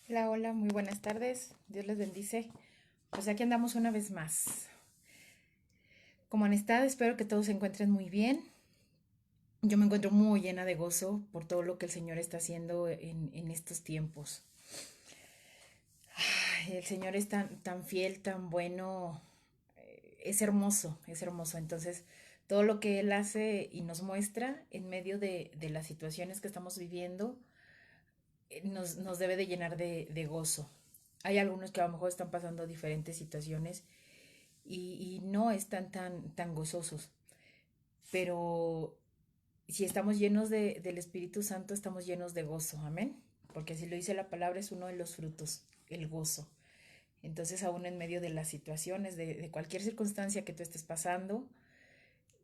Hola, hola, muy buenas tardes. Dios les bendice. Pues aquí andamos una vez más. Como han estado, espero que todos se encuentren muy bien. Yo me encuentro muy llena de gozo por todo lo que el Señor está haciendo en estos tiempos. Ay, el Señor es tan fiel, tan bueno, es hermoso, es hermoso. Entonces, todo lo que Él hace y nos muestra en medio de las situaciones que estamos viviendo, nos debe de llenar de gozo. Hay algunos que a lo mejor están pasando diferentes situaciones y no están tan gozosos. Pero si estamos llenos del Espíritu Santo, estamos llenos de gozo, amén. Porque así lo dice la palabra, es uno de los frutos, el gozo. Entonces, aún en medio de las situaciones, de cualquier circunstancia que tú estés pasando,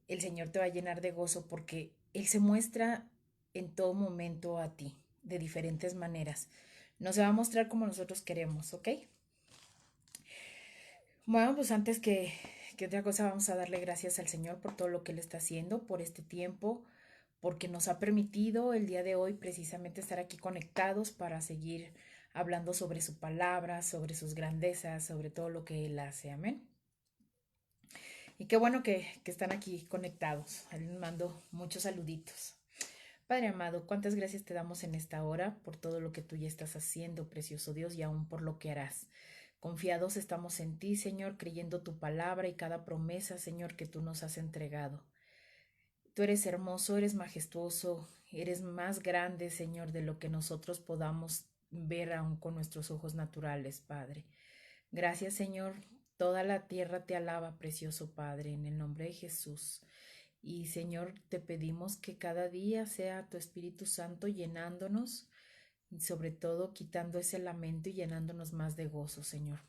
el Señor te va a llenar de gozo porque Él se muestra en todo momento a ti, de diferentes maneras. No se va a mostrar como nosotros queremos, ¿ok? Bueno, pues antes que otra cosa vamos a darle gracias al Señor por todo lo que Él está haciendo, por este tiempo, porque nos ha permitido el día de hoy precisamente estar aquí conectados para seguir hablando sobre su palabra, sobre sus grandezas, sobre todo lo que Él hace. Amén. Y qué bueno que están aquí conectados. Les mando muchos saluditos. Padre amado, cuántas gracias te damos en esta hora por todo lo que tú ya estás haciendo, precioso Dios, y aún por lo que harás. Confiados estamos en ti, Señor, creyendo tu palabra y cada promesa, Señor, que tú nos has entregado. Tú eres hermoso, eres majestuoso, eres más grande, Señor, de lo que nosotros podamos ver aún con nuestros ojos naturales, Padre. Gracias, Señor. Toda la tierra te alaba, precioso Padre, en el nombre de Jesús. Y Señor, te pedimos que cada día sea tu Espíritu Santo llenándonos, y sobre todo quitando ese lamento y llenándonos más de gozo, Señor.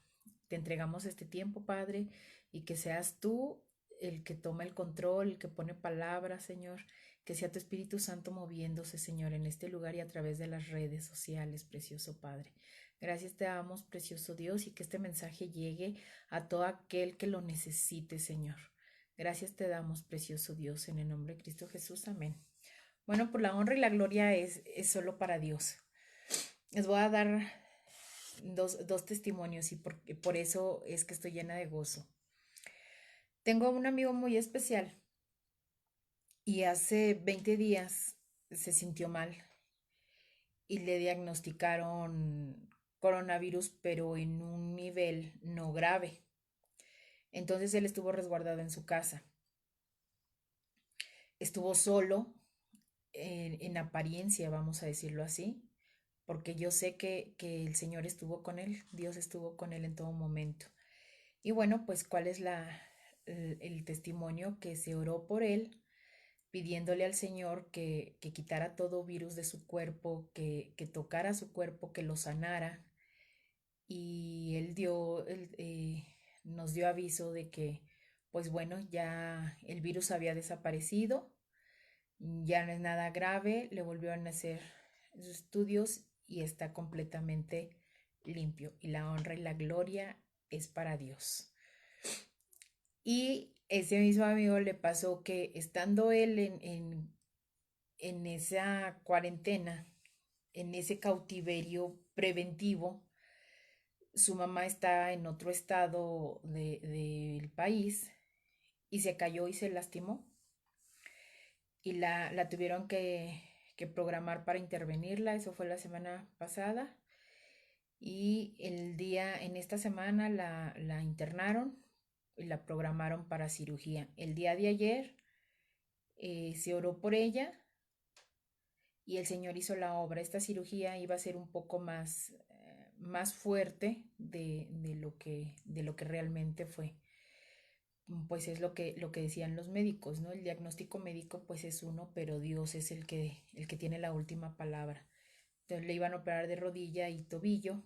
Te entregamos este tiempo, Padre, y que seas tú el que toma el control, el que pone palabras, Señor, que sea tu Espíritu Santo moviéndose, Señor, en este lugar y a través de las redes sociales, precioso Padre. Gracias te damos, precioso Dios, y que este mensaje llegue a todo aquel que lo necesite, Señor. Gracias te damos, precioso Dios, en el nombre de Cristo Jesús. Amén. Bueno, por la honra y la gloria es solo para Dios. Les voy a dar dos testimonios y por eso es que estoy llena de gozo. Tengo un amigo muy especial y hace 20 días se sintió mal y le diagnosticaron coronavirus, pero en un nivel no grave. Entonces él estuvo resguardado en su casa. Estuvo solo en apariencia, vamos a decirlo así, porque yo sé que el Señor estuvo con él, Dios estuvo con él en todo momento. Y bueno, pues cuál es el testimonio que se oró por él, pidiéndole al Señor que quitara todo virus de su cuerpo, que tocara su cuerpo, que lo sanara. Y nos dio aviso de que, pues bueno, ya el virus había desaparecido, ya no es nada grave, le volvieron a hacer sus estudios y está completamente limpio. Y la honra y la gloria es para Dios. Y ese mismo amigo le pasó que estando él en esa cuarentena, en ese cautiverio preventivo, su mamá está en otro estado del país y se cayó y se lastimó y la tuvieron que programar para intervenirla, eso fue la semana pasada y en esta semana la internaron y la programaron para cirugía. El día de ayer se oró por ella y el Señor hizo la obra. Esta cirugía iba a ser un poco más fuerte de lo que realmente fue. Pues es lo que decían los médicos, ¿no? El diagnóstico médico pues es uno, pero Dios es el que tiene la última palabra. Entonces le iban a operar de rodilla y tobillo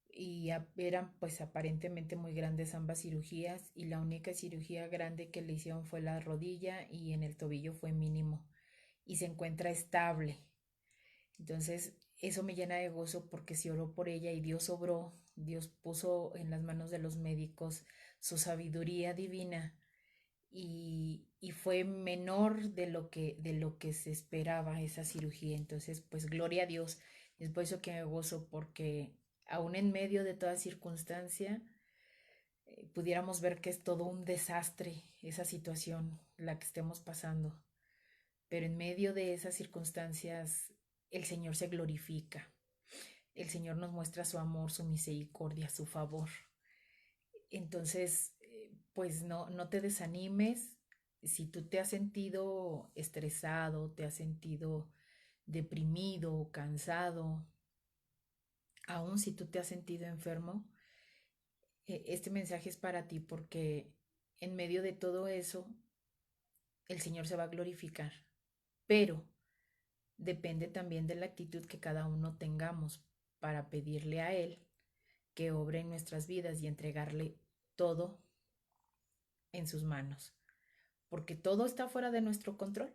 y eran pues aparentemente muy grandes ambas cirugías y la única cirugía grande que le hicieron fue la rodilla y en el tobillo fue mínimo y se encuentra estable. Entonces eso me llena de gozo porque se oró por ella y Dios obró, Dios puso en las manos de los médicos su sabiduría divina y fue menor de lo que se esperaba esa cirugía. Entonces, pues gloria a Dios. Es por eso que me gozo, porque aún en medio de toda circunstancia, pudiéramos ver que es todo un desastre esa situación la que estemos pasando. Pero en medio de esas circunstancias, el Señor se glorifica. El Señor nos muestra su amor, su misericordia, su favor. Entonces, pues no te desanimes. Si tú te has sentido estresado, te has sentido deprimido, cansado, aun si tú te has sentido enfermo, este mensaje es para ti porque en medio de todo eso el Señor se va a glorificar. Pero depende también de la actitud que cada uno tengamos para pedirle a Él que obre en nuestras vidas y entregarle todo en sus manos, porque todo está fuera de nuestro control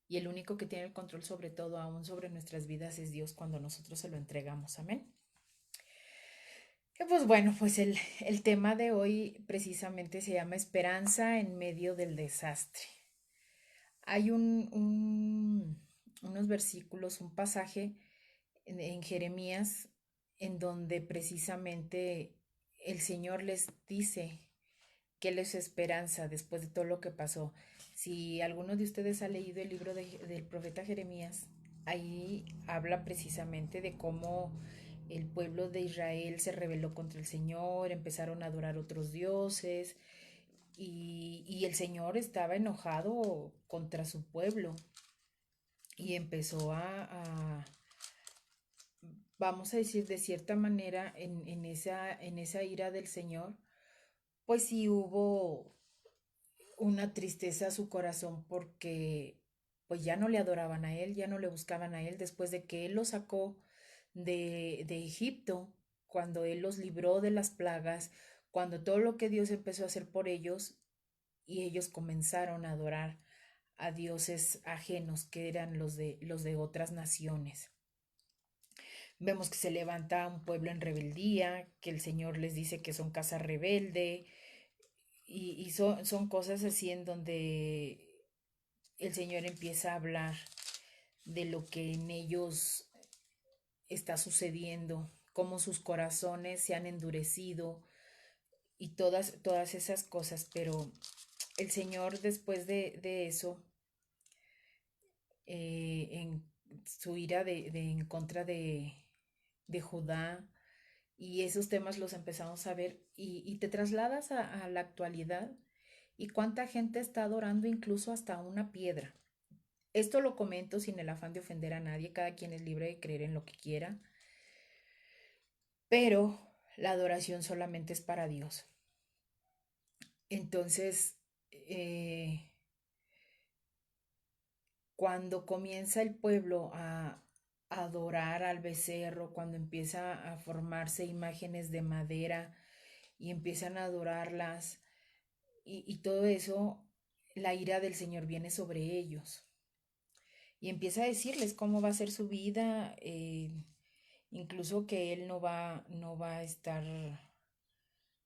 y el único que tiene el control sobre todo, aún sobre nuestras vidas, es Dios cuando nosotros se lo entregamos. Amén. Pues bueno, pues el tema de hoy precisamente se llama Esperanza en medio del desastre. Hay unos versículos, un pasaje en Jeremías en donde precisamente el Señor les dice que les esperanza después de todo lo que pasó. Si alguno de ustedes ha leído el libro del profeta Jeremías, ahí habla precisamente de cómo el pueblo de Israel se rebeló contra el Señor, empezaron a adorar otros dioses y el Señor estaba enojado contra su pueblo y empezó vamos a decir, de cierta manera, en esa ira del Señor, pues sí hubo una tristeza a su corazón porque pues ya no le adoraban a él, ya no le buscaban a él después de que él los sacó de Egipto, cuando él los libró de las plagas, cuando todo lo que Dios empezó a hacer por ellos y ellos comenzaron a adorar a dioses ajenos que eran los de otras naciones. Vemos que se levanta un pueblo en rebeldía, que el Señor les dice que son casa rebelde, y son cosas así en donde el Señor empieza a hablar de lo que en ellos está sucediendo, cómo sus corazones se han endurecido y todas esas cosas. Pero el Señor después de eso, en su ira en contra de Judá, y esos temas los empezamos a ver y te trasladas a la actualidad y cuánta gente está adorando incluso hasta una piedra. Esto lo comento sin el afán de ofender a nadie, cada quien es libre de creer en lo que quiera, pero la adoración solamente es para Dios. Entonces, cuando comienza el pueblo a adorar al becerro, cuando empieza a formarse imágenes de madera y empiezan a adorarlas y todo eso, la ira del Señor viene sobre ellos y empieza a decirles cómo va a ser su vida, incluso que Él no va a estar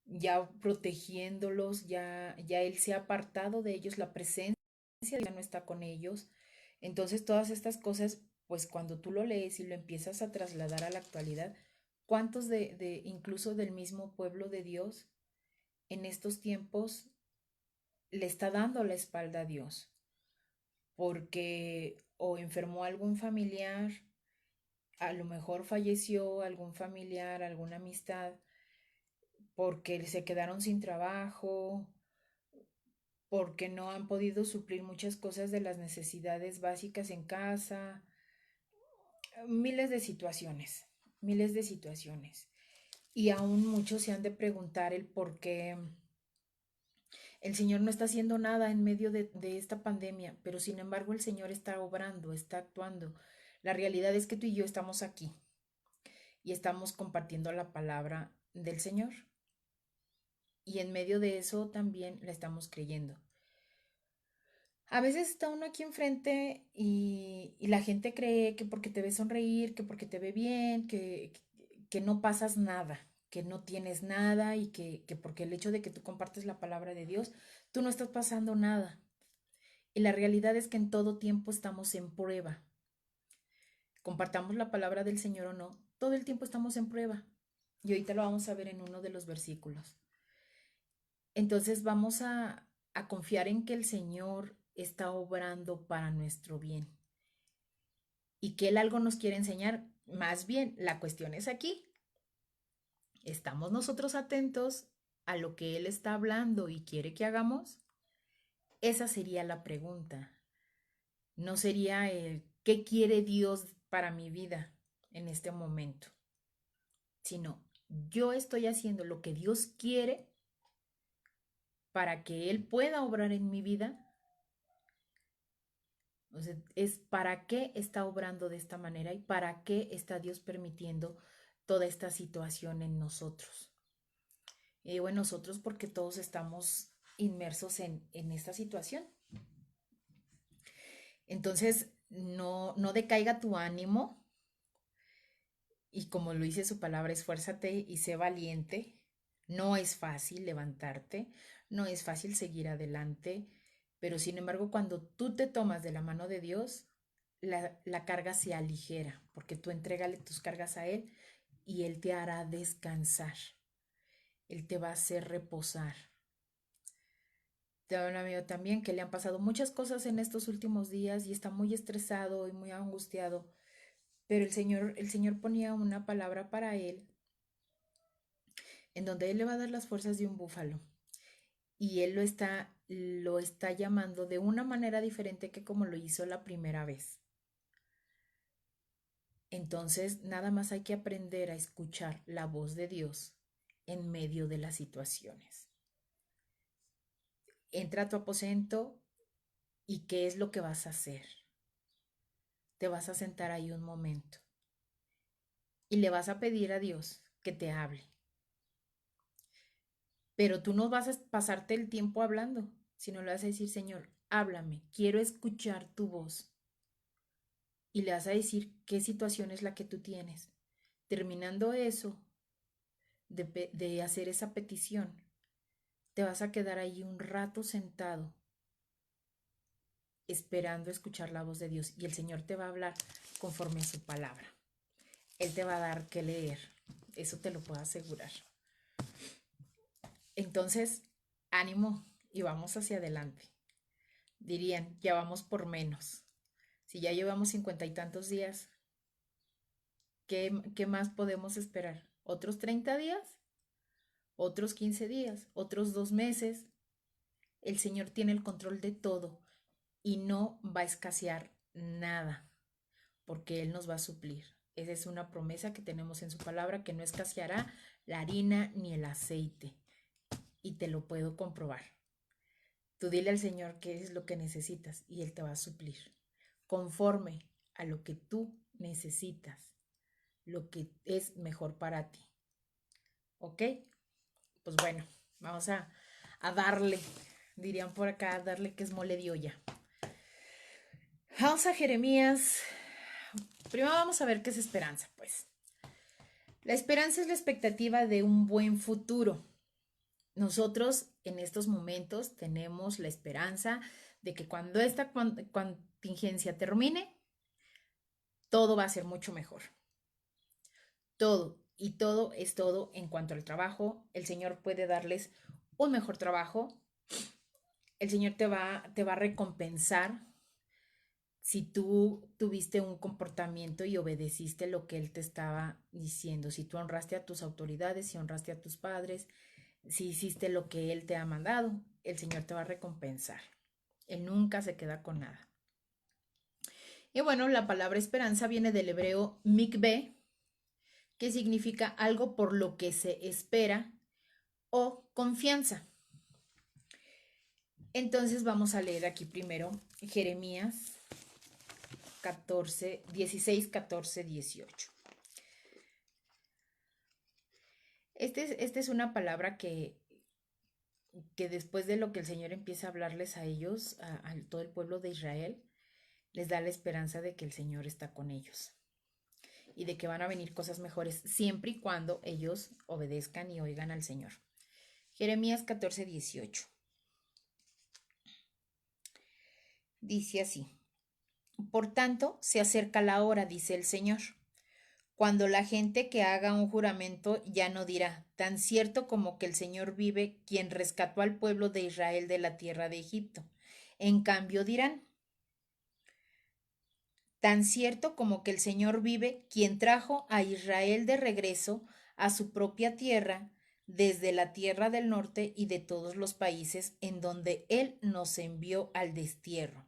ya protegiéndolos, ya Él se ha apartado de ellos, la presencia ya no está con ellos. Entonces todas estas cosas, pues cuando tú lo lees y lo empiezas a trasladar a la actualidad, ¿cuántos incluso del mismo pueblo de Dios en estos tiempos le está dando la espalda a Dios? Porque o enfermó algún familiar, a lo mejor falleció algún familiar, alguna amistad, porque se quedaron sin trabajo, porque no han podido suplir muchas cosas de las necesidades básicas en casa, miles de situaciones, miles de situaciones. Y aún muchos se han de preguntar el por qué el Señor no está haciendo nada en medio de esta pandemia, pero sin embargo el Señor está obrando, está actuando. La realidad es que tú y yo estamos aquí y estamos compartiendo la palabra del Señor. Y en medio de eso también la estamos creyendo. A veces está uno aquí enfrente y la gente cree que porque te ve sonreír, que porque te ve bien, que no pasas nada, que no tienes nada y que porque el hecho de que tú compartes la palabra de Dios, tú no estás pasando nada. Y la realidad es que en todo tiempo estamos en prueba. compartamos la palabra del Señor o no, todo el tiempo estamos en prueba. Y ahorita lo vamos a ver en uno de los versículos. Entonces vamos a confiar en que el Señor está obrando para nuestro bien y que Él algo nos quiere enseñar. Más bien, la cuestión es aquí. ¿Estamos nosotros atentos a lo que Él está hablando y quiere que hagamos? Esa sería la pregunta. No sería el ¿qué quiere Dios para mi vida en este momento? Sino yo estoy haciendo lo que Dios quiere para que Él pueda obrar en mi vida. O sea, es para qué está obrando de esta manera y para qué está Dios permitiendo toda esta situación en nosotros. Y digo en nosotros porque todos estamos inmersos en esta situación. Entonces, no decaiga tu ánimo y como lo dice su palabra, esfuérzate y sé valiente. No es fácil levantarte, no es fácil seguir adelante, pero sin embargo, cuando tú te tomas de la mano de Dios, la carga se aligera, porque tú entrégale tus cargas a Él y Él te hará descansar. Él te va a hacer reposar. Tengo un amigo también que le han pasado muchas cosas en estos últimos días y está muy estresado y muy angustiado, pero el Señor ponía una palabra para él en donde Él le va a dar las fuerzas de un búfalo y Él lo está llamando de una manera diferente que como lo hizo la primera vez. Entonces, nada más hay que aprender a escuchar la voz de Dios en medio de las situaciones. Entra a tu aposento y ¿qué es lo que vas a hacer? Te vas a sentar ahí un momento y le vas a pedir a Dios que te hable. Pero tú no vas a pasarte el tiempo hablando, sino le vas a decir, Señor, háblame, quiero escuchar tu voz. Y le vas a decir qué situación es la que tú tienes. Terminando eso, de hacer esa petición, te vas a quedar ahí un rato sentado, esperando escuchar la voz de Dios. Y el Señor te va a hablar conforme a su palabra. Él te va a dar que leer. Eso te lo puedo asegurar. Entonces, ánimo y vamos hacia adelante. Dirían, ya vamos por menos. Si ya llevamos 50 y tantos días, ¿qué más podemos esperar? ¿Otros 30 días? ¿Otros 15 días? ¿Otros 2 meses? El Señor tiene el control de todo y no va a escasear nada, porque Él nos va a suplir. Esa es una promesa que tenemos en su palabra, que no escaseará la harina ni el aceite. Y te lo puedo comprobar. Tú dile al Señor qué es lo que necesitas y Él te va a suplir, conforme a lo que tú necesitas, lo que es mejor para ti. ¿Ok? Pues bueno, vamos a darle, dirían por acá, a darle que es mole de olla. Vamos a Jeremías. Primero vamos a ver qué es esperanza, pues. La esperanza es la expectativa de un buen futuro. Nosotros en estos momentos tenemos la esperanza de que cuando esta contingencia termine, todo va a ser mucho mejor. Todo, y todo es todo en cuanto al trabajo. El Señor puede darles un mejor trabajo. El Señor te va a recompensar si tú tuviste un comportamiento y obedeciste lo que Él te estaba diciendo. Si tú honraste a tus autoridades, si honraste a tus padres, si hiciste lo que Él te ha mandado, el Señor te va a recompensar. Él nunca se queda con nada. Y bueno, la palabra esperanza viene del hebreo mikveh, que significa algo por lo que se espera o confianza. Entonces vamos a leer aquí primero Jeremías 16, 14, 18. Esta es una palabra que después de lo que el Señor empieza a hablarles a ellos, a todo el pueblo de Israel, les da la esperanza de que el Señor está con ellos y de que van a venir cosas mejores siempre y cuando ellos obedezcan y oigan al Señor. Jeremías 14, 18. Dice así: Por tanto, se acerca la hora, dice el Señor, cuando la gente que haga un juramento ya no dirá, tan cierto como que el Señor vive, quien rescató al pueblo de Israel de la tierra de Egipto. En cambio dirán, tan cierto como que el Señor vive, quien trajo a Israel de regreso a su propia tierra, desde la tierra del norte y de todos los países en donde Él nos envió al destierro.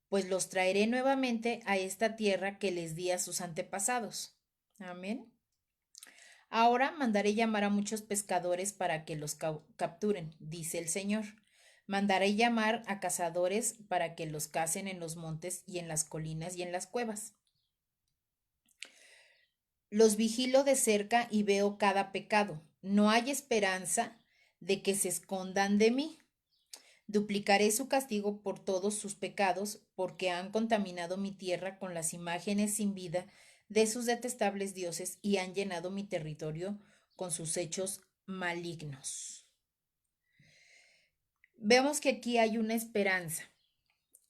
Pues los traeré nuevamente a esta tierra que les di a sus antepasados. Amén. Ahora mandaré llamar a muchos pescadores para que los capturen, dice el Señor. Mandaré llamar a cazadores para que los cacen en los montes y en las colinas y en las cuevas. Los vigilo de cerca y veo cada pecado. No hay esperanza de que se escondan de mí. Duplicaré su castigo por todos sus pecados, porque han contaminado mi tierra con las imágenes sin vida de sus detestables dioses y han llenado mi territorio con sus hechos malignos. Vemos que aquí hay una esperanza.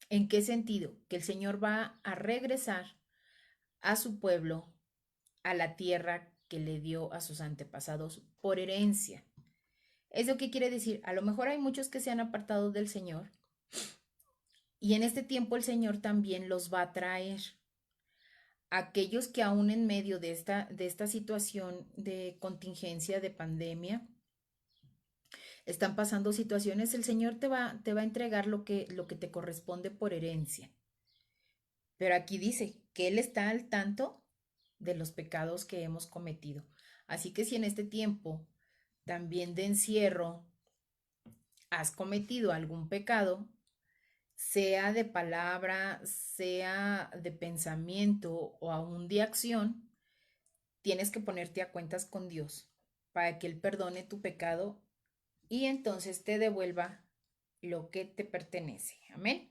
¿En qué sentido? Que el Señor va a regresar a su pueblo, a la tierra que le dio a sus antepasados por herencia. ¿Eso qué quiere decir? A lo mejor hay muchos que se han apartado del Señor y en este tiempo el Señor también los va a traer. Aquellos que aún en medio de esta situación de contingencia, de pandemia, están pasando situaciones, el Señor te va a entregar lo que te corresponde por herencia. Pero aquí dice que Él está al tanto de los pecados que hemos cometido. Así que si en este tiempo también de encierro has cometido algún pecado, sea de palabra, sea de pensamiento o aún de acción, tienes que ponerte a cuentas con Dios para que Él perdone tu pecado y entonces te devuelva lo que te pertenece. Amén.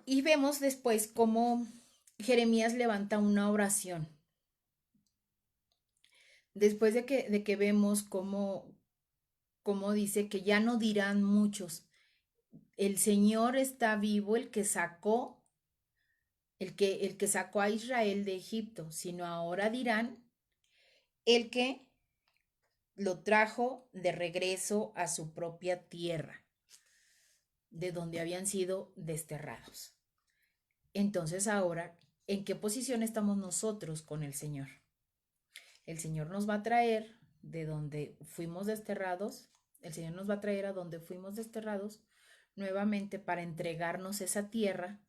Y vemos después cómo Jeremías levanta una oración. Después de que vemos cómo dice que ya no dirán muchos, el Señor está vivo, el que sacó a Israel de Egipto, sino ahora dirán el que lo trajo de regreso a su propia tierra, de donde habían sido desterrados. Entonces ahora, ¿en qué posición estamos nosotros con el Señor? El Señor nos va a traer de donde fuimos desterrados, el Señor nos va a traer a donde fuimos desterrados nuevamente para entregarnos esa tierra,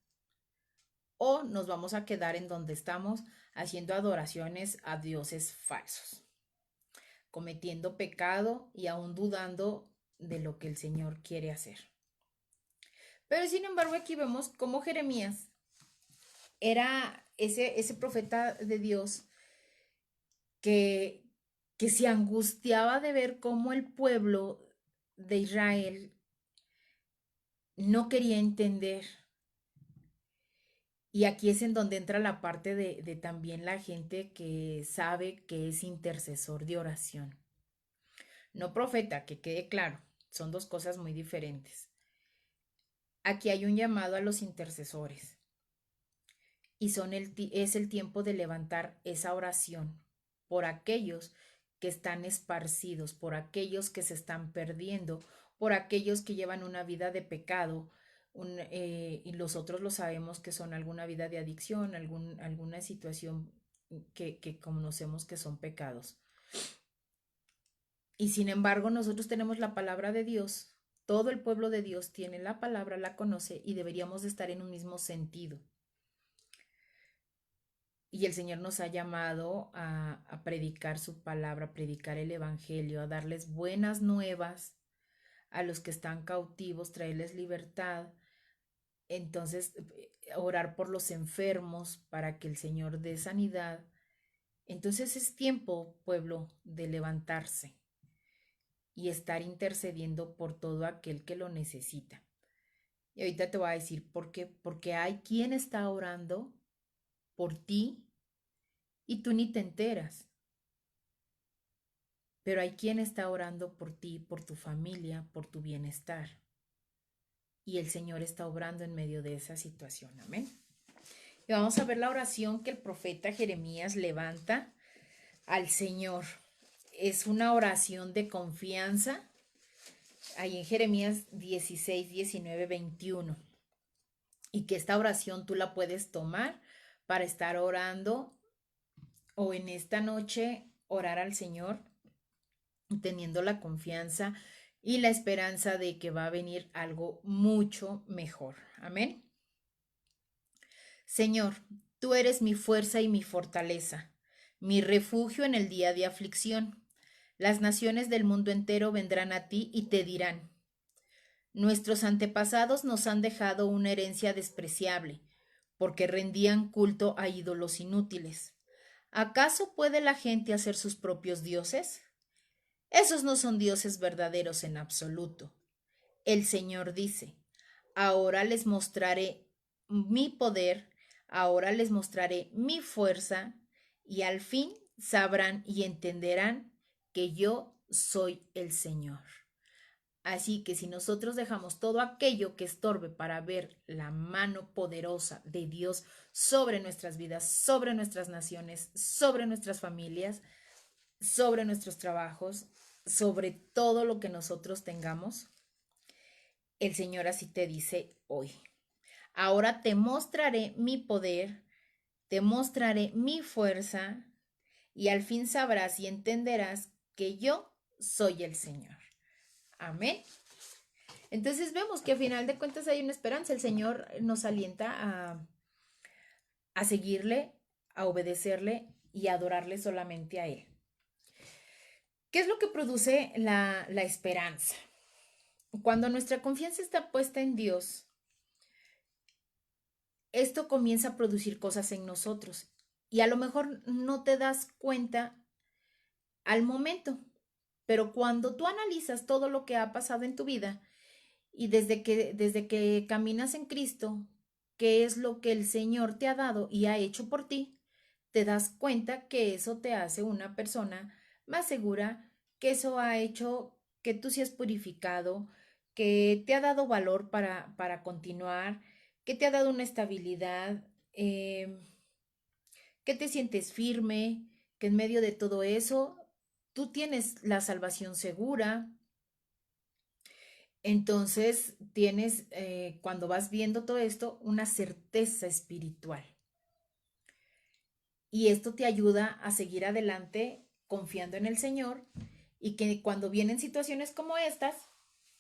o nos vamos a quedar en donde estamos haciendo adoraciones a dioses falsos, cometiendo pecado y aún dudando de lo que el Señor quiere hacer. Pero sin embargo aquí vemos cómo Jeremías era ese profeta de Dios que, que se angustiaba de ver cómo el pueblo de Israel no quería entender. Y aquí es en donde entra la parte de también la gente que sabe que es intercesor de oración. No profeta, que quede claro, son dos cosas muy diferentes. Aquí hay un llamado a los intercesores y es el tiempo de levantar esa oración por aquellos que están esparcidos, por aquellos que se están perdiendo, por aquellos que llevan una vida de pecado, y los otros lo sabemos que son alguna vida de adicción, alguna situación que conocemos que son pecados. Y sin embargo, nosotros tenemos la palabra de Dios, todo el pueblo de Dios tiene la palabra, la conoce y deberíamos de estar en un mismo sentido. Y el Señor nos ha llamado a predicar su palabra, a predicar el Evangelio, a darles buenas nuevas a los que están cautivos, traerles libertad. Entonces, orar por los enfermos para que el Señor dé sanidad. Entonces es tiempo, pueblo, de levantarse y estar intercediendo por todo aquel que lo necesita. Y ahorita te voy a decir por qué. Porque hay quien está orando por ti y tú ni te enteras. Pero hay quien está orando por ti, por tu familia, por tu bienestar. y el Señor está obrando en medio de esa situación. Amén. Y vamos a ver la oración que el profeta Jeremías levanta al Señor. Es una oración de confianza. Ahí en Jeremías 16, 19, 21. Y que esta oración tú la puedes tomar para estar orando o en esta noche orar al Señor teniendo la confianza y la esperanza de que va a venir algo mucho mejor. Amén. Señor, tú eres mi fuerza y mi fortaleza, mi refugio en el día de aflicción. Las naciones del mundo entero vendrán a ti y te dirán: nuestros antepasados nos han dejado una herencia despreciable, porque rendían culto a ídolos inútiles. ¿Acaso puede la gente hacer sus propios dioses? Esos no son dioses verdaderos en absoluto. El Señor dice: ahora les mostraré mi poder, ahora les mostraré mi fuerza, y al fin sabrán y entenderán que yo soy el Señor. Así que si nosotros dejamos todo aquello que estorbe para ver la mano poderosa de Dios sobre nuestras vidas, sobre nuestras naciones, sobre nuestras familias, sobre nuestros trabajos, sobre todo lo que nosotros tengamos, el Señor así te dice hoy: ahora te mostraré mi poder, te mostraré mi fuerza, y al fin sabrás y entenderás que yo soy el Señor. Amén. Entonces vemos que a final de cuentas hay una esperanza. El Señor nos alienta a seguirle, a obedecerle y a adorarle solamente a Él. ¿Qué es lo que produce la esperanza? Cuando nuestra confianza está puesta en Dios, esto comienza a producir cosas en nosotros y a lo mejor no te das cuenta al momento, pero cuando tú analizas todo lo que ha pasado en tu vida y desde que caminas en Cristo, qué es lo que el Señor te ha dado y ha hecho por ti, te das cuenta que eso te hace una persona más segura, que eso ha hecho que tú seas purificado, que te ha dado valor para continuar, que te ha dado una estabilidad, que te sientes firme, que en medio de todo eso tú tienes la salvación segura. Entonces tienes, cuando vas viendo todo esto, una certeza espiritual. Y esto te ayuda a seguir adelante confiando en el Señor, y que cuando vienen situaciones como estas,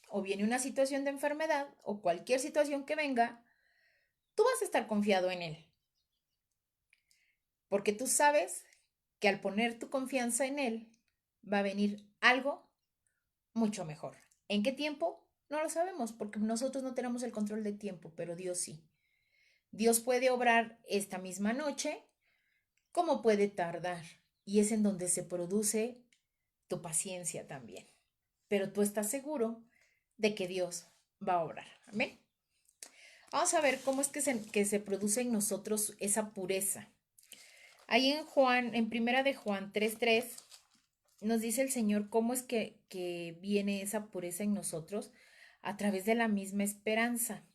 o viene una situación de enfermedad, o cualquier situación que venga, tú vas a estar confiado en Él. Porque tú sabes que al poner tu confianza en Él, va a venir algo mucho mejor. ¿En qué tiempo? No lo sabemos, porque nosotros no tenemos el control del tiempo, pero Dios sí. Dios puede obrar esta misma noche, como puede tardar. Y es en donde se produce tu paciencia también. Pero tú estás seguro de que Dios va a obrar. Amén. Vamos a ver cómo es que se produce en nosotros esa pureza. Ahí en primera de Juan 3:3, nos dice el Señor cómo es que viene esa pureza en nosotros a través de la misma esperanza.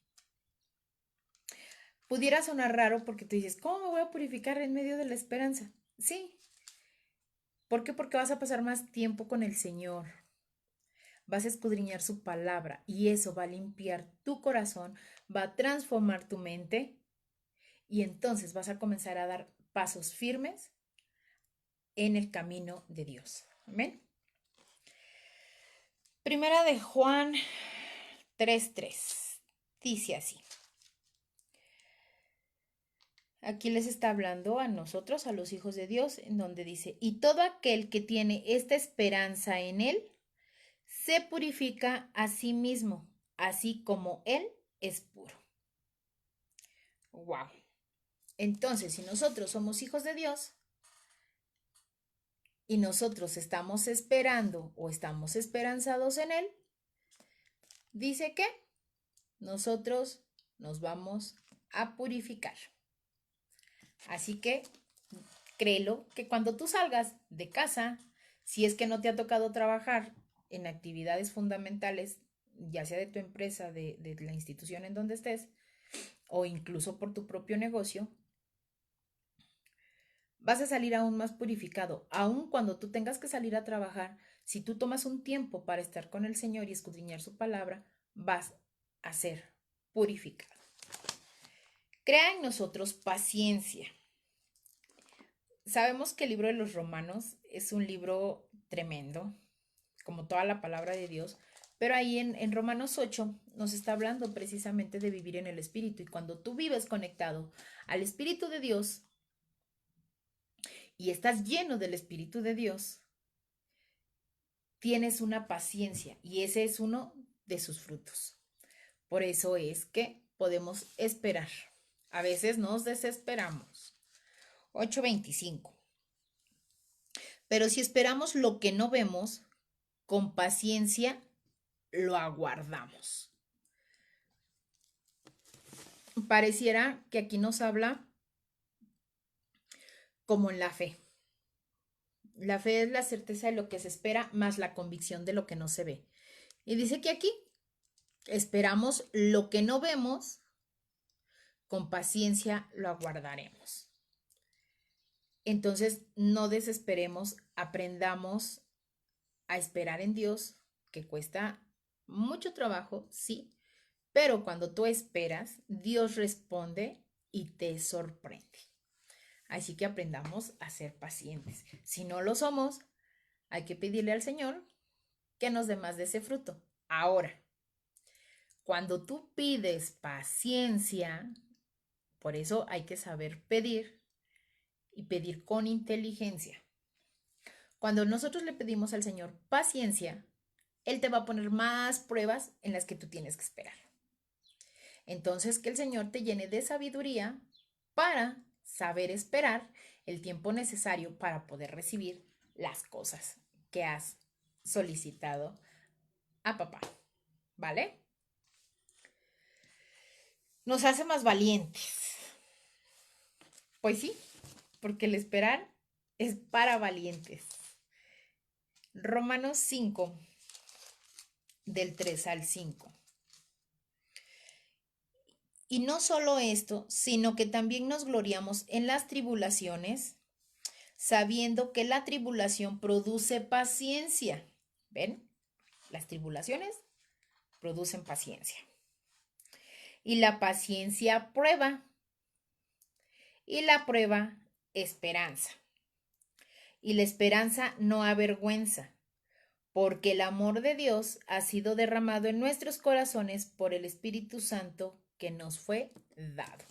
Pudiera sonar raro porque tú dices: ¿cómo me voy a purificar en medio de la esperanza? Sí. ¿Por qué? Porque vas a pasar más tiempo con el Señor. Vas a escudriñar su palabra y eso va a limpiar tu corazón, va a transformar tu mente, y entonces vas a comenzar a dar pasos firmes en el camino de Dios. Amén. Primera de Juan 3:3 dice así. Aquí les está hablando a nosotros, a los hijos de Dios, en donde dice: y todo aquel que tiene esta esperanza en Él se purifica a sí mismo, así como Él es puro. Wow. Entonces, si nosotros somos hijos de Dios y nosotros estamos esperando o estamos esperanzados en Él, dice que nosotros nos vamos a purificar. Así que créelo, que cuando tú salgas de casa, si es que no te ha tocado trabajar en actividades fundamentales ya sea de tu empresa, de la institución en donde estés, o incluso por tu propio negocio, vas a salir aún más purificado. Aún cuando tú tengas que salir a trabajar, si tú tomas un tiempo para estar con el Señor y escudriñar su palabra, vas a ser purificado. Crea en nosotros paciencia. Sabemos que el libro de los Romanos es un libro tremendo, como toda la palabra de Dios, pero ahí en Romanos 8 nos está hablando precisamente de vivir en el Espíritu. Y cuando tú vives conectado al Espíritu de Dios y estás lleno del Espíritu de Dios, tienes una paciencia y ese es uno de sus frutos. Por eso es que podemos esperar. A veces nos desesperamos. 8:25. Pero si esperamos lo que no vemos, con paciencia lo aguardamos. Pareciera que aquí nos habla como en la fe. La fe es la certeza de lo que se espera más la convicción de lo que no se ve. Y dice que aquí esperamos lo que no vemos, con paciencia lo aguardaremos. Entonces, no desesperemos, aprendamos a esperar en Dios, que cuesta mucho trabajo, sí, pero cuando tú esperas, Dios responde y te sorprende. Así que aprendamos a ser pacientes. Si no lo somos, hay que pedirle al Señor que nos dé más de ese fruto. Ahora, cuando tú pides paciencia, por eso hay que saber pedir y pedir con inteligencia. Cuando nosotros le pedimos al Señor paciencia, Él te va a poner más pruebas en las que tú tienes que esperar. Entonces, que el Señor te llene de sabiduría para saber esperar el tiempo necesario para poder recibir las cosas que has solicitado a papá. ¿Vale? Nos hace más valientes. Pues sí, porque el esperar es para valientes. Romanos 5, del 3 al 5. Y no solo esto, sino que también nos gloriamos en las tribulaciones, sabiendo que la tribulación produce paciencia. ¿Ven? Las tribulaciones producen paciencia. Y la paciencia prueba. Y la prueba esperanza. Y la esperanza no avergüenza, porque el amor de Dios ha sido derramado en nuestros corazones por el Espíritu Santo que nos fue dado.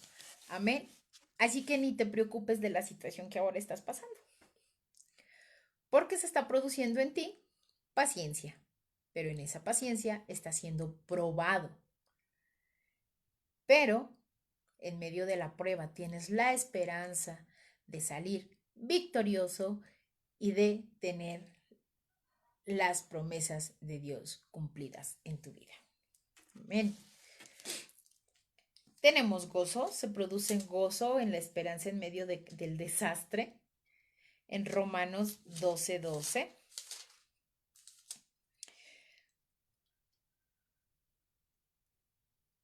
Amén. Así que ni te preocupes de la situación que ahora estás pasando, porque se está produciendo en ti paciencia, pero en esa paciencia está siendo probado. Pero en medio de la prueba tienes la esperanza de salir victorioso y de tener las promesas de Dios cumplidas en tu vida. Amén. Tenemos gozo, se produce gozo en la esperanza en medio del desastre. En Romanos 12:12.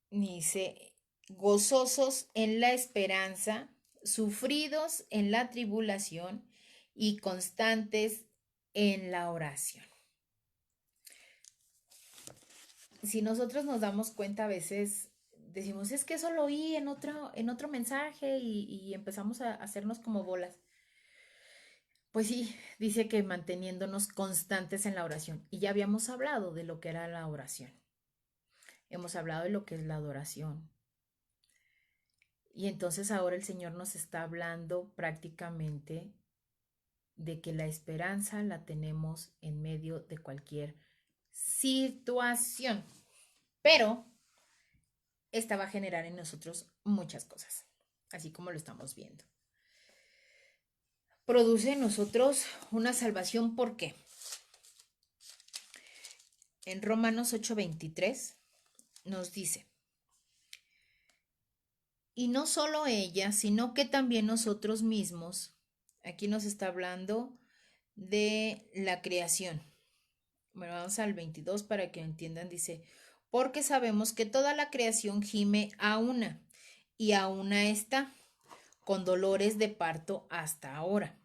Dice, gozosos en la esperanza, sufridos en la tribulación y constantes en la oración. Si nosotros nos damos cuenta, a veces decimos, es que eso lo oí en otro mensaje y empezamos a hacernos como bolas. Pues sí, dice que manteniéndonos constantes en la oración. Y ya habíamos hablado de lo que era la oración. Hemos hablado de lo que es la adoración. Y entonces ahora el Señor nos está hablando prácticamente de que la esperanza la tenemos en medio de cualquier situación. Pero esta va a generar en nosotros muchas cosas, así como lo estamos viendo. Produce en nosotros una salvación, ¿por qué? En Romanos 8:23 nos dice, y no solo ella, sino que también nosotros mismos, aquí nos está hablando de la creación. Bueno, vamos al 22 para que entiendan, dice, porque sabemos que toda la creación gime a una, y a una está, con dolores de parto hasta ahora.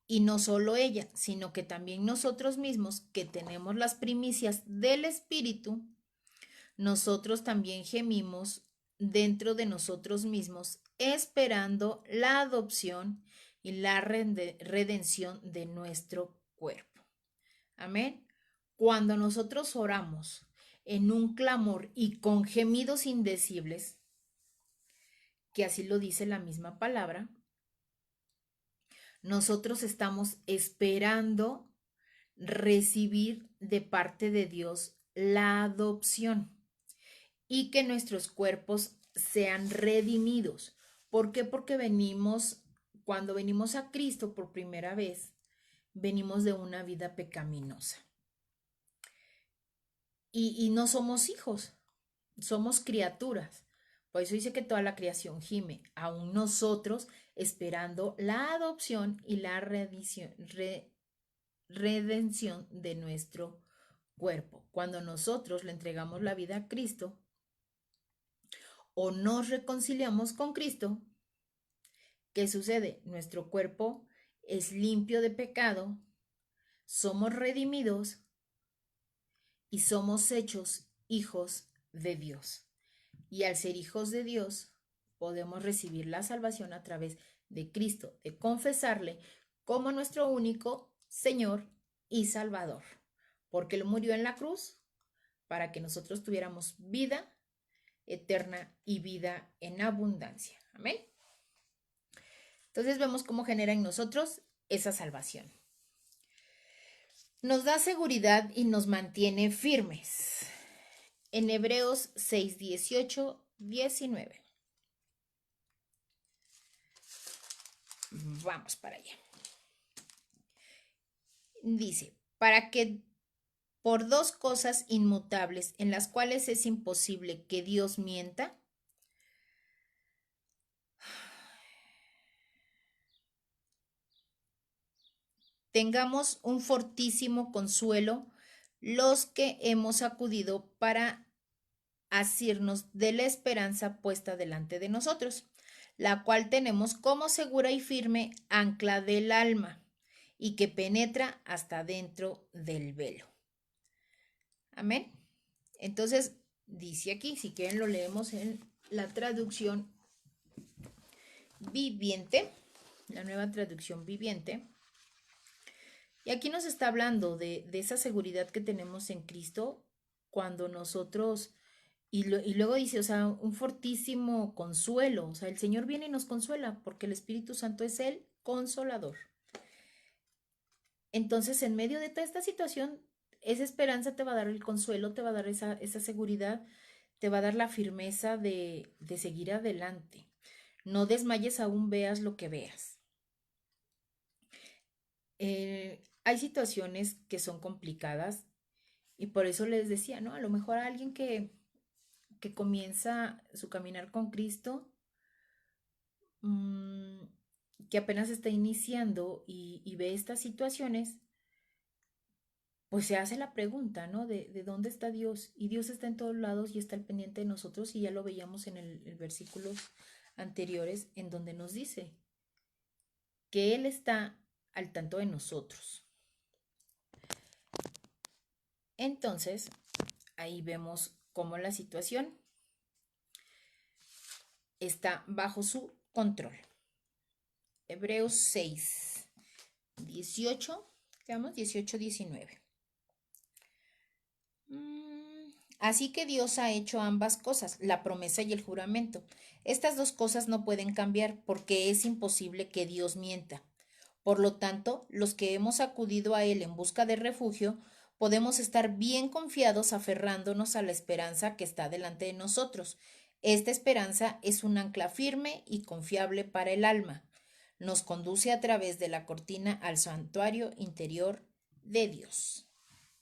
Y no solo ella, sino que también nosotros mismos, que tenemos las primicias del Espíritu, nosotros también gemimos dentro de nosotros mismos, esperando la adopción y la redención de nuestro cuerpo. Amén. Cuando nosotros oramos en un clamor y con gemidos indecibles, que así lo dice la misma palabra, nosotros estamos esperando recibir de parte de Dios la adopción y que nuestros cuerpos sean redimidos. ¿Por qué? Porque cuando venimos a Cristo por primera vez, venimos de una vida pecaminosa. Y no somos hijos, somos criaturas. Por eso dice que toda la creación gime, aún nosotros esperando la adopción y la redención de nuestro cuerpo. Cuando nosotros le entregamos la vida a Cristo o nos reconciliamos con Cristo, ¿qué sucede? Nuestro cuerpo es limpio de pecado, somos redimidos y somos hechos hijos de Dios. Y al ser hijos de Dios, podemos recibir la salvación a través de Cristo, de confesarle como nuestro único Señor y Salvador, porque Él murió en la cruz para que nosotros tuviéramos vida eterna y vida en abundancia. Amén. Entonces vemos cómo genera en nosotros esa salvación. Nos da seguridad y nos mantiene firmes. En Hebreos 6, 18, 19. Vamos para allá. Dice, para que por dos cosas inmutables en las cuales es imposible que Dios mienta, tengamos un fortísimo consuelo los que hemos acudido para asirnos de la esperanza puesta delante de nosotros, la cual tenemos como segura y firme ancla del alma y que penetra hasta dentro del velo. Amén. Entonces, dice aquí, si quieren lo leemos en la traducción viviente, la nueva traducción viviente. Y aquí nos está hablando de esa seguridad que tenemos en Cristo cuando nosotros, y luego dice, o sea, un fortísimo consuelo, o sea, el Señor viene y nos consuela porque el Espíritu Santo es el consolador. Entonces, en medio de toda esta situación, esa esperanza te va a dar el consuelo, te va a dar esa seguridad, te va a dar la firmeza de seguir adelante. No desmayes aún veas lo que veas. Hay situaciones que son complicadas y por eso les decía, ¿no? A lo mejor a alguien que comienza su caminar con Cristo, mmm, que apenas está iniciando y ve estas situaciones, pues se hace la pregunta, ¿no? De dónde está Dios. Y Dios está en todos lados y está al pendiente de nosotros y ya lo veíamos en el versículos anteriores en donde nos dice que Él está al tanto de nosotros. Entonces, ahí vemos cómo la situación está bajo su control. Hebreos 6, 18, veamos, 18, 19. Así que Dios ha hecho ambas cosas, la promesa y el juramento. Estas dos cosas no pueden cambiar porque es imposible que Dios mienta. Por lo tanto, los que hemos acudido a Él en busca de refugio, podemos estar bien confiados aferrándonos a la esperanza que está delante de nosotros. Esta esperanza es un ancla firme y confiable para el alma. Nos conduce a través de la cortina al santuario interior de Dios.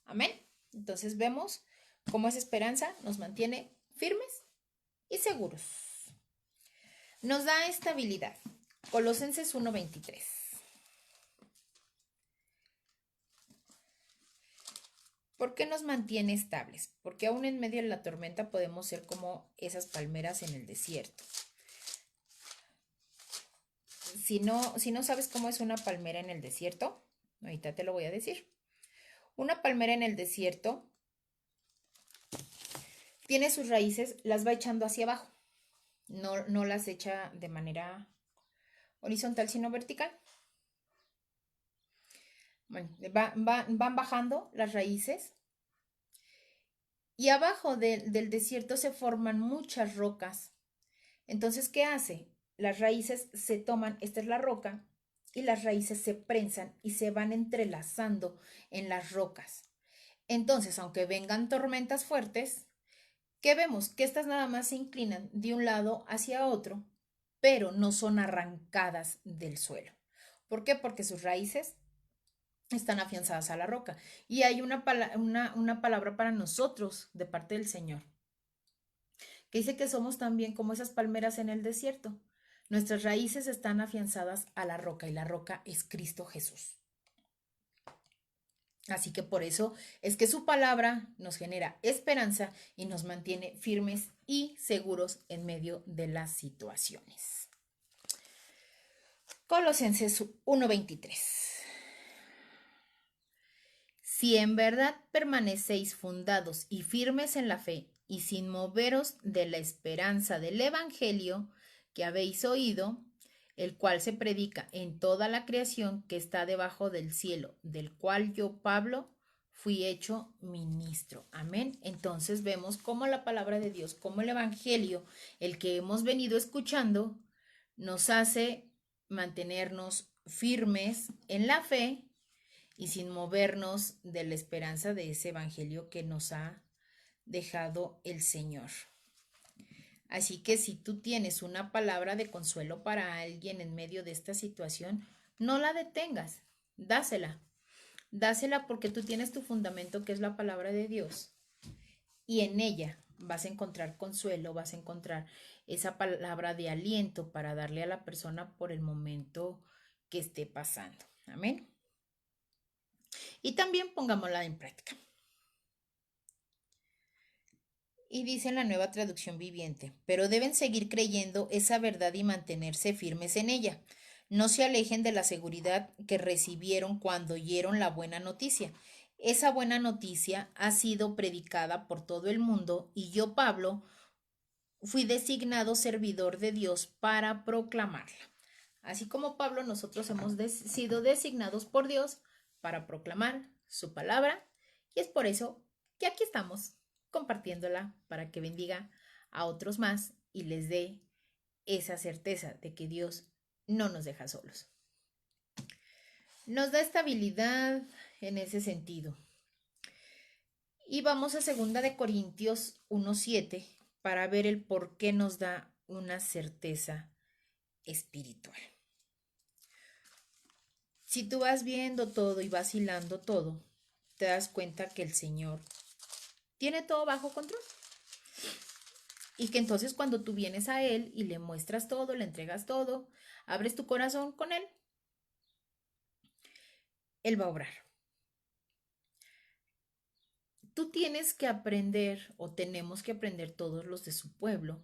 Amén. Entonces vemos cómo esa esperanza nos mantiene firmes y seguros. Nos da estabilidad. Colosenses 1:23. ¿Por qué nos mantiene estables? Porque aún en medio de la tormenta podemos ser como esas palmeras en el desierto. Si no sabes cómo es una palmera en el desierto, ahorita te lo voy a decir. Una palmera en el desierto tiene sus raíces, las va echando hacia abajo. No las echa de manera horizontal, sino vertical. Bueno, van bajando las raíces y abajo del desierto se forman muchas rocas. Entonces, ¿qué hace? Las raíces se toman, esta es la roca, y las raíces se prensan y se van entrelazando en las rocas. Entonces, aunque vengan tormentas fuertes, ¿qué vemos? Que estas nada más se inclinan de un lado hacia otro, pero no son arrancadas del suelo. ¿Por qué? Porque sus raíces están afianzadas a la roca. Y hay una palabra para nosotros de parte del Señor, que dice que somos también como esas palmeras en el desierto. Nuestras raíces están afianzadas a la roca y la roca es Cristo Jesús. Así que por eso es que su palabra nos genera esperanza y nos mantiene firmes y seguros en medio de las situaciones. Colosenses 1:23. Si en verdad permanecéis fundados y firmes en la fe y sin moveros de la esperanza del Evangelio que habéis oído, el cual se predica en toda la creación que está debajo del cielo, del cual yo, Pablo, fui hecho ministro. Amén. Entonces vemos cómo la palabra de Dios, como el Evangelio, el que hemos venido escuchando, nos hace mantenernos firmes en la fe y sin movernos de la esperanza de ese evangelio que nos ha dejado el Señor. Así que si tú tienes una palabra de consuelo para alguien en medio de esta situación, no la detengas, dásela. Dásela porque tú tienes tu fundamento que es la palabra de Dios y en ella vas a encontrar consuelo, vas a encontrar esa palabra de aliento para darle a la persona por el momento que esté pasando. Amén. Y también pongámosla en práctica. Y dice en la Nueva Traducción Viviente, pero deben seguir creyendo esa verdad y mantenerse firmes en ella. No se alejen de la seguridad que recibieron cuando oyeron la buena noticia. Esa buena noticia ha sido predicada por todo el mundo y yo, Pablo, fui designado servidor de Dios para proclamarla. Así como Pablo, nosotros hemos sido designados por Dios para proclamar su palabra y es por eso que aquí estamos compartiéndola para que bendiga a otros más y les dé esa certeza de que Dios no nos deja solos. Nos da estabilidad en ese sentido. Y vamos a 2 Corintios 1:7 para ver el por qué nos da una certeza espiritual. Si tú vas viendo todo y vas hilando todo, te das cuenta que el Señor tiene todo bajo control. Y que entonces cuando tú vienes a Él y le muestras todo, le entregas todo, abres tu corazón con Él, Él va a obrar. Tú tienes que aprender, o tenemos que aprender todos los de su pueblo,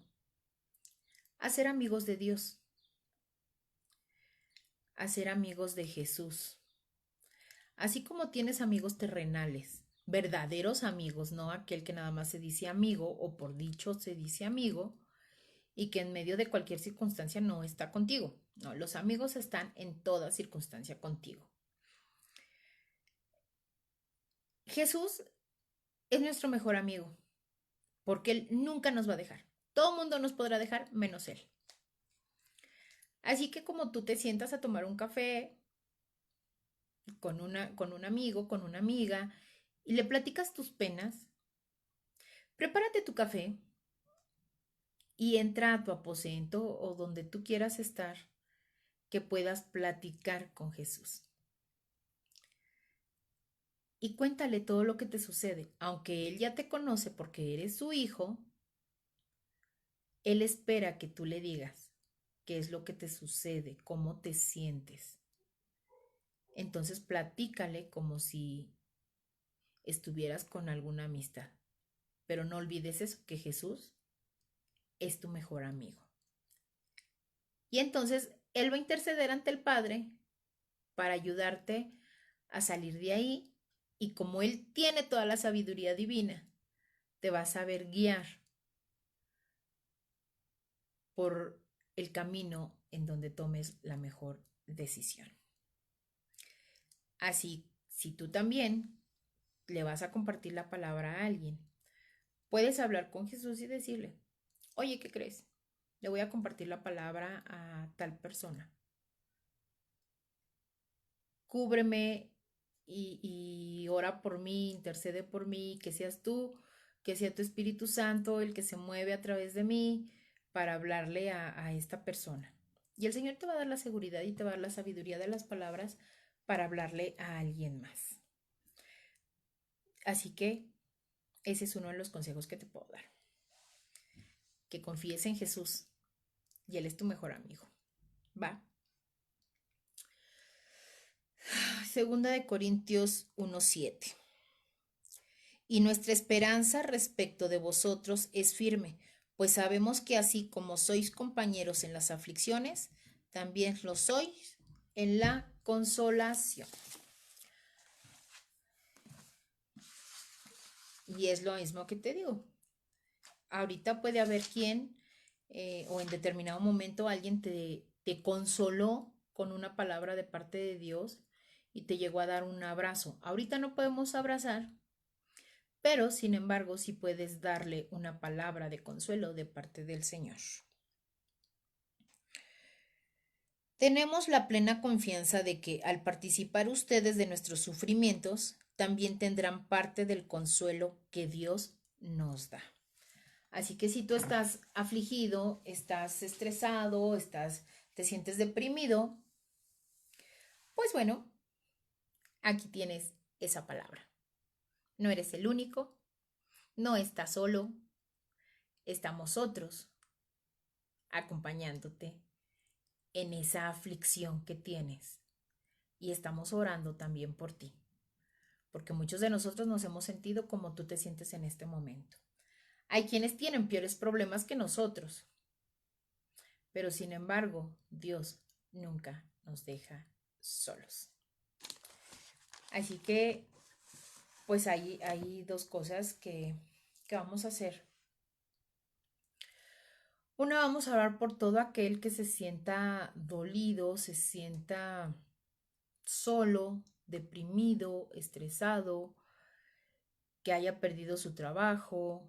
a ser amigos de Dios, a ser amigos de Jesús. Así como tienes amigos terrenales, verdaderos amigos, no aquel que nada más se dice amigo o por dicho se dice amigo y que en medio de cualquier circunstancia no está contigo. No, los amigos están en toda circunstancia contigo. Jesús es nuestro mejor amigo porque Él nunca nos va a dejar. Todo el mundo nos podrá dejar menos Él. Así que como tú te sientas a tomar un café con un amigo, con una amiga, y le platicas tus penas, prepárate tu café y entra a tu aposento o donde tú quieras estar, que puedas platicar con Jesús. Y cuéntale todo lo que te sucede. Aunque Él ya te conoce porque eres su hijo, Él espera que tú le digas qué es lo que te sucede, cómo te sientes. Entonces platícale como si estuvieras con alguna amistad. Pero no olvides eso, que Jesús es tu mejor amigo. Y entonces Él va a interceder ante el Padre para ayudarte a salir de ahí. Y como Él tiene toda la sabiduría divina, te va a saber guiar por el camino en donde tomes la mejor decisión. Así, si tú también le vas a compartir la palabra a alguien, puedes hablar con Jesús y decirle, oye, ¿qué crees? Le voy a compartir la palabra a tal persona. Cúbreme y ora por mí, intercede por mí, que seas tú, que sea tu Espíritu Santo el que se mueve a través de mí para hablarle a esta persona. Y el Señor te va a dar la seguridad y te va a dar la sabiduría de las palabras para hablarle a alguien más. Así que ese es uno de los consejos que te puedo dar. Que confíes en Jesús y Él es tu mejor amigo. ¿Va? Segunda de Corintios 1:7. Y nuestra esperanza respecto de vosotros es firme, pues sabemos que así como sois compañeros en las aflicciones, también lo sois en la consolación. Y es lo mismo que te digo. Ahorita puede haber quien, o en determinado momento alguien te consoló con una palabra de parte de Dios y te llegó a dar un abrazo. Ahorita no podemos abrazar, pero sin embargo sí puedes darle una palabra de consuelo de parte del Señor. Tenemos la plena confianza de que al participar ustedes de nuestros sufrimientos, también tendrán parte del consuelo que Dios nos da. Así que si tú estás afligido, estás estresado, te sientes deprimido, pues bueno, aquí tienes esa palabra. No eres el único, no estás solo, estamos otros acompañándote en esa aflicción que tienes y estamos orando también por ti, porque muchos de nosotros nos hemos sentido como tú te sientes en este momento. Hay quienes tienen peores problemas que nosotros, pero sin embargo, Dios nunca nos deja solos. Así que, pues hay dos cosas que vamos a hacer. Una, vamos a orar por todo aquel que se sienta dolido, se sienta solo, deprimido, estresado, que haya perdido su trabajo,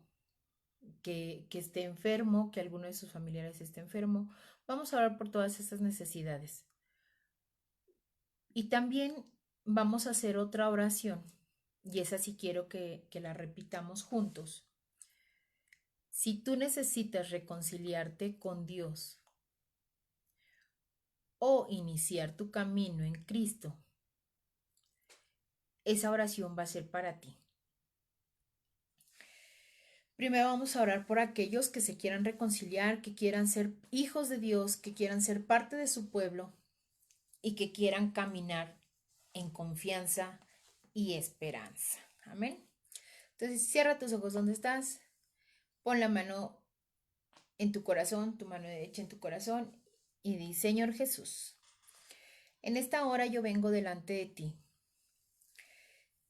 que esté enfermo, que alguno de sus familiares esté enfermo. Vamos a orar por todas esas necesidades. Y también vamos a hacer otra oración, y esa sí quiero que la repitamos juntos. Si tú necesitas reconciliarte con Dios o iniciar tu camino en Cristo, esa oración va a ser para ti. Primero vamos a orar por aquellos que se quieran reconciliar, que quieran ser hijos de Dios, que quieran ser parte de su pueblo y que quieran caminar en confianza y esperanza. Amén. Entonces cierra tus ojos donde estás, pon la mano en tu corazón, tu mano derecha en tu corazón y di, Señor Jesús, en esta hora yo vengo delante de ti.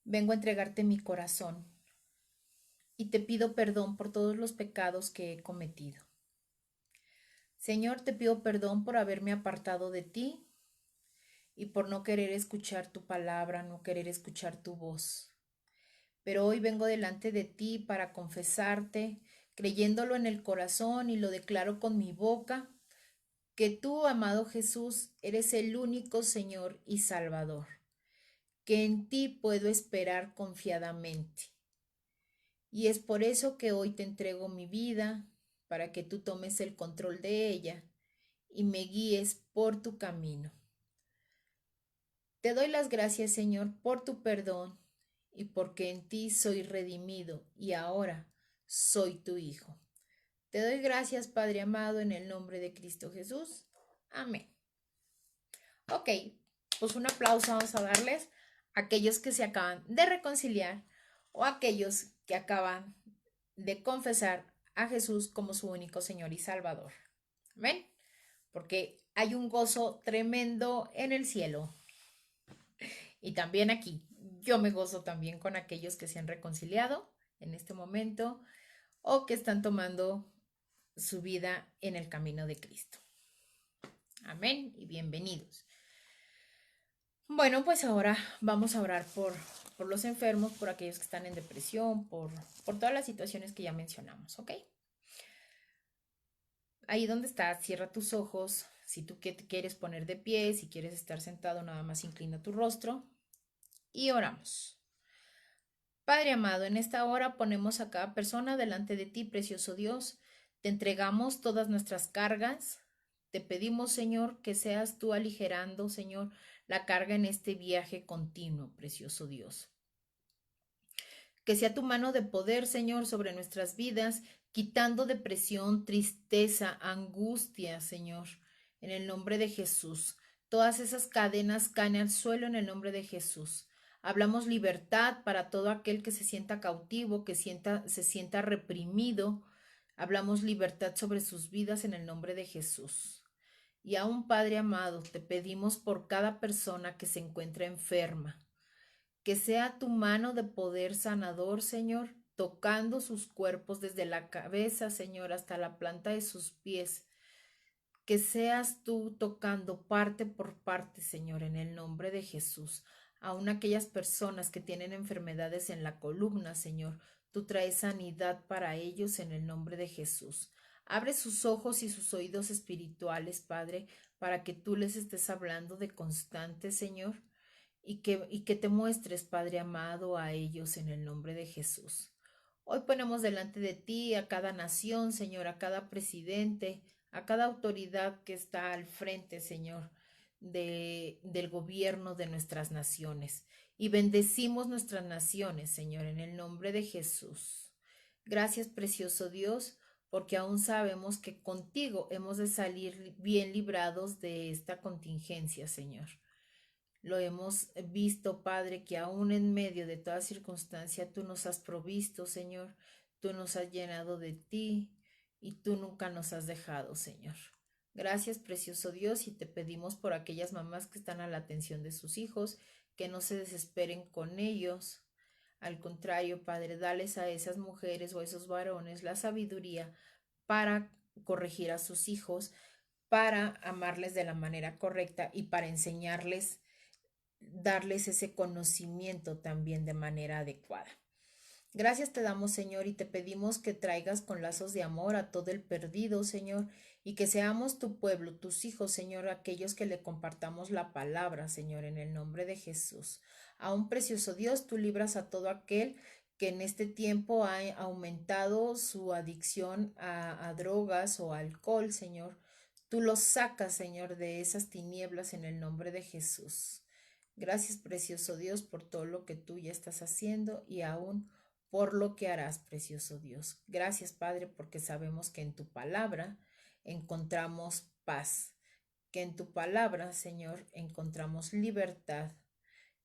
Vengo a entregarte mi corazón y te pido perdón por todos los pecados que he cometido. Señor, te pido perdón por haberme apartado de ti y por no querer escuchar tu palabra, no querer escuchar tu voz. Pero hoy vengo delante de ti para confesarte, creyéndolo en el corazón y lo declaro con mi boca, que tú, amado Jesús, eres el único Señor y Salvador, que en ti puedo esperar confiadamente. Y es por eso que hoy te entrego mi vida, para que tú tomes el control de ella y me guíes por tu camino. Te doy las gracias, Señor, por tu perdón y porque en ti soy redimido y ahora soy tu Hijo. Te doy gracias, Padre amado, en el nombre de Cristo Jesús. Amén. Ok, pues un aplauso vamos a darles a aquellos que se acaban de reconciliar o aquellos que acaban de confesar a Jesús como su único Señor y Salvador. ¿Ven? Porque hay un gozo tremendo en el cielo y también aquí. Yo me gozo también con aquellos que se han reconciliado en este momento o que están tomando su vida en el camino de Cristo. Amén y bienvenidos. Bueno, pues ahora vamos a orar por los enfermos, por aquellos que están en depresión, por todas las situaciones que ya mencionamos, ¿ok? Ahí donde estás, cierra tus ojos. Si tú te quieres poner de pie, si quieres estar sentado, nada más inclina tu rostro y oramos. Padre amado, en esta hora ponemos a cada persona delante de ti, precioso Dios. Te entregamos todas nuestras cargas. Te pedimos, Señor, que seas tú aligerando, Señor, la carga en este viaje continuo, precioso Dios. Que sea tu mano de poder, Señor, sobre nuestras vidas, quitando depresión, tristeza, angustia, Señor, en el nombre de Jesús. Todas esas cadenas caen al suelo en el nombre de Jesús. Hablamos libertad para todo aquel que se sienta cautivo, que se sienta reprimido. Hablamos libertad sobre sus vidas en el nombre de Jesús. Y aún, Padre amado, te pedimos por cada persona que se encuentra enferma, que sea tu mano de poder sanador, Señor, tocando sus cuerpos desde la cabeza, Señor, hasta la planta de sus pies. Que seas tú tocando parte por parte, Señor, en el nombre de Jesús. Aún aquellas personas que tienen enfermedades en la columna, Señor, tú traes sanidad para ellos en el nombre de Jesús. Abre sus ojos y sus oídos espirituales, Padre, para que tú les estés hablando de constante, Señor, y que te muestres, Padre amado, a ellos en el nombre de Jesús. Hoy ponemos delante de ti a cada nación, Señor, a cada presidente, a cada autoridad que está al frente, Señor, del gobierno de nuestras naciones. Y bendecimos nuestras naciones, Señor, en el nombre de Jesús. Gracias, precioso Dios, porque aún sabemos que contigo hemos de salir bien librados de esta contingencia, Señor. Lo hemos visto, Padre, que aún en medio de toda circunstancia tú nos has provisto, Señor, tú nos has llenado de ti y tú nunca nos has dejado, Señor. Gracias, precioso Dios, y te pedimos por aquellas mamás que están a la atención de sus hijos, que no se desesperen con ellos. Al contrario, Padre, dales a esas mujeres o a esos varones la sabiduría para corregir a sus hijos, para amarles de la manera correcta y para enseñarles, darles ese conocimiento también de manera adecuada. Gracias te damos, Señor, y te pedimos que traigas con lazos de amor a todo el perdido, Señor, y que seamos tu pueblo, tus hijos, Señor, aquellos que le compartamos la palabra, Señor, en el nombre de Jesús. A un precioso Dios, tú libras a todo aquel que en este tiempo ha aumentado su adicción a drogas o alcohol, Señor. Tú los sacas, Señor, de esas tinieblas en el nombre de Jesús. Gracias, precioso Dios, por todo lo que tú ya estás haciendo y aún por lo que harás, precioso Dios. Gracias, Padre, porque sabemos que en tu palabra encontramos paz, que en tu palabra, Señor, encontramos libertad.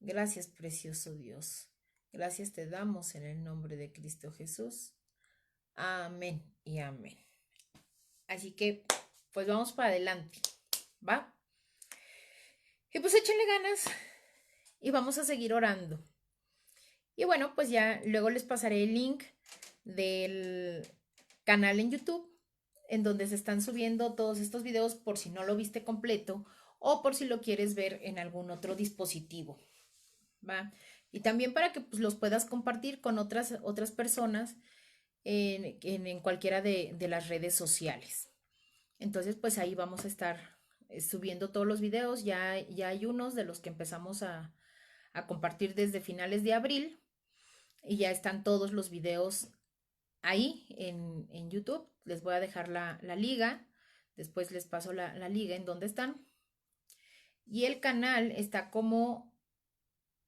Gracias, precioso Dios. Gracias te damos en el nombre de Cristo Jesús. Amén y amén. Así que, pues vamos para adelante, ¿va? Y pues échenle ganas y vamos a seguir orando. Y bueno, pues ya luego les pasaré el link del canal en YouTube, en donde se están subiendo todos estos videos por si no lo viste completo o por si lo quieres ver en algún otro dispositivo, ¿va? Y también para que pues, los puedas compartir con otras personas en cualquiera de las redes sociales. Entonces, pues ahí vamos a estar subiendo todos los videos. Ya hay unos de los que empezamos a compartir desde finales de abril y ya están todos los videos ahí en YouTube. Les voy a dejar la liga, después les paso la liga en donde están. Y el canal está como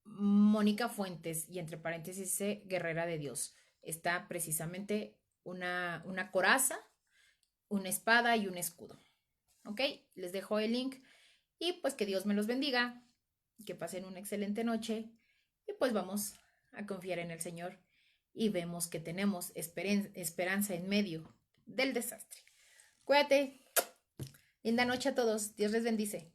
Mónica Fuentes y entre paréntesis dice Guerrera de Dios. Está precisamente una coraza, una espada y un escudo. ¿Ok? Les dejo el link y pues que Dios me los bendiga, que pasen una excelente noche y pues vamos a confiar en el Señor y vemos que tenemos esperanza en medio del desastre. Cuídate. Linda noche a todos. Dios les bendice.